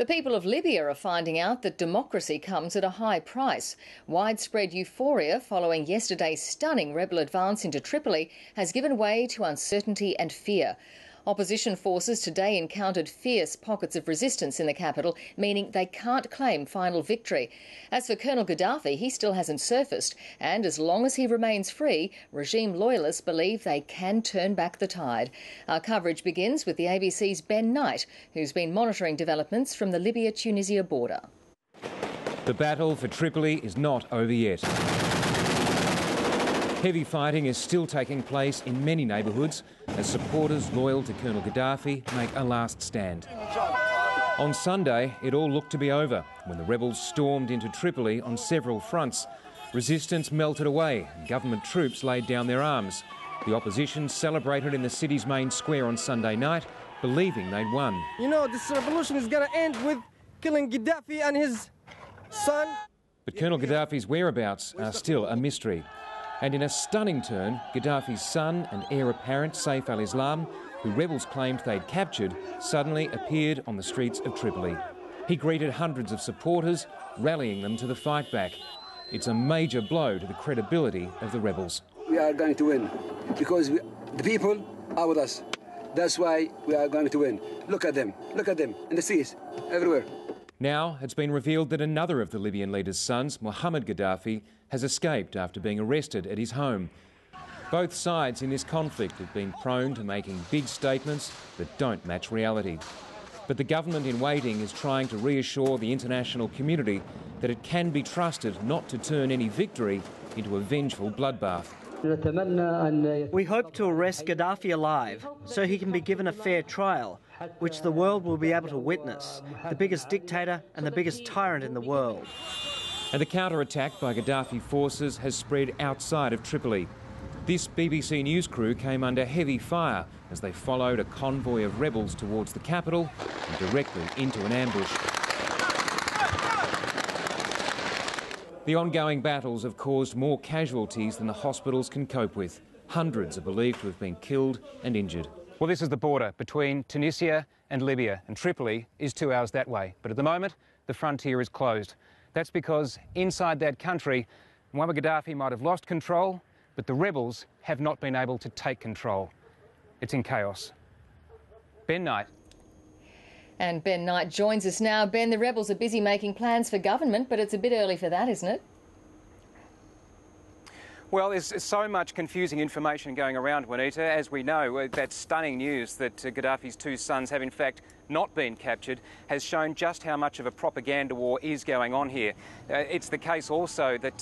The people of Libya are finding out that democracy comes at a high price. Widespread euphoria following yesterday's stunning rebel advance into Tripoli has given way to uncertainty and fear. Opposition forces today encountered fierce pockets of resistance in the capital, meaning they can't claim final victory. As for Colonel Gaddafi, he still hasn't surfaced, and as long as he remains free, regime loyalists believe they can turn back the tide. Our coverage begins with the ABC's Ben Knight, who's been monitoring developments from the Libya-Tunisia border. The battle for Tripoli is not over yet. Heavy fighting is still taking place in many neighbourhoods as supporters loyal to Colonel Gaddafi make a last stand. On Sunday, it all looked to be over when the rebels stormed into Tripoli on several fronts. Resistance melted away and government troops laid down their arms. The opposition celebrated in the city's main square on Sunday night, believing they'd won. You know, this revolution is going to end with killing Gaddafi and his son. But Colonel Gaddafi's whereabouts are still a mystery. And in a stunning turn, Gaddafi's son and heir apparent, Saif al-Islam, who rebels claimed they'd captured, suddenly appeared on the streets of Tripoli. He greeted hundreds of supporters, rallying them to the fight back. It's a major blow to the credibility of the rebels. We are going to win because the people are with us. That's why we are going to win. Look at them in the streets, everywhere. Now it's been revealed that another of the Libyan leader's sons, Muhammad Gaddafi, has escaped after being arrested at his home. Both sides in this conflict have been prone to making big statements that don't match reality. But the government in waiting is trying to reassure the international community that it can be trusted not to turn any victory into a vengeful bloodbath. We hope to arrest Gaddafi alive so he can be given a fair trial, which the world will be able to witness, the biggest dictator and the biggest tyrant in the world. And the counter-attack by Gaddafi forces has spread outside of Tripoli. This BBC News crew came under heavy fire as they followed a convoy of rebels towards the capital and directly into an ambush. The ongoing battles have caused more casualties than the hospitals can cope with. Hundreds are believed to have been killed and injured. Well, this is the border between Tunisia and Libya, and Tripoli is 2 hours that way. But at the moment, the frontier is closed. That's because inside that country, Muammar Gaddafi might have lost control, but the rebels have not been able to take control. It's in chaos. Ben Knight. And Ben Knight joins us now. Ben, the rebels are busy making plans for government, but it's a bit early for that, isn't it? Well, there's so much confusing information going around, Juanita. As we know, that stunning news that Gaddafi's two sons have in fact not been captured has shown just how much of a propaganda war is going on here. It's the case also that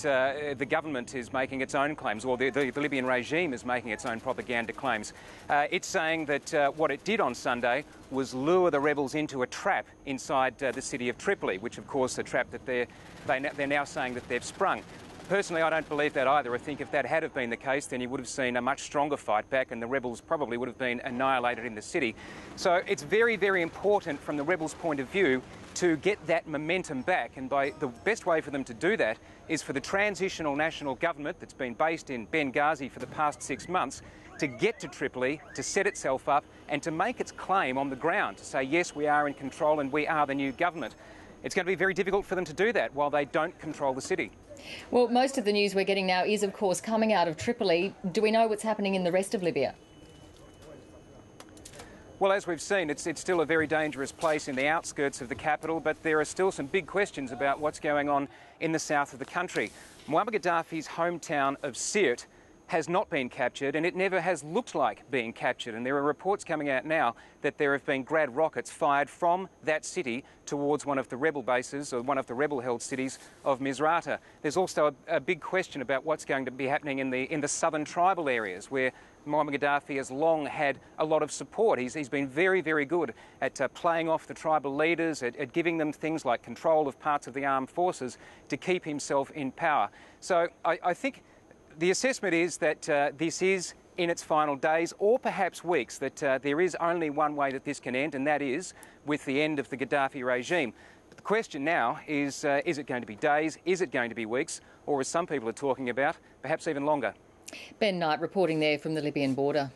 the government is making its own claims, or the Libyan regime is making its own propaganda claims. It's saying that what it did on Sunday was lure the rebels into a trap inside the city of Tripoli, which of course a trap that they're now saying that they've sprung. Personally, I don't believe that either. I think if that had have been the case, then you would have seen a much stronger fight back and the rebels probably would have been annihilated in the city. So it's very, very important from the rebels' point of view to get that momentum back. And the best way for them to do that is for the transitional national government that's been based in Benghazi for the past 6 months to get to Tripoli, to set itself up and to make its claim on the ground, to say, yes, we are in control and we are the new government. It's going to be very difficult for them to do that while they don't control the city. Well, most of the news we're getting now is, of course, coming out of Tripoli. Do we know what's happening in the rest of Libya? Well, as we've seen, it's still a very dangerous place in the outskirts of the capital, but there are still some big questions about what's going on in the south of the country. Muammar Gaddafi's hometown of Sirte has not been captured, and it never has looked like being captured. And there are reports coming out now that there have been Grad rockets fired from that city towards one of the rebel bases, or one of the rebel-held cities of Misrata. There's also a big question about what's going to be happening in the southern tribal areas, where Muammar Gaddafi has long had a lot of support. He's been very, very good at playing off the tribal leaders, at giving them things like control of parts of the armed forces to keep himself in power. So I think the assessment is that this is in its final days, or perhaps weeks, that there is only one way that this can end, and that is with the end of the Gaddafi regime. But the question now is it going to be days, is it going to be weeks, or as some people are talking about, perhaps even longer? Ben Knight reporting there from the Libyan border.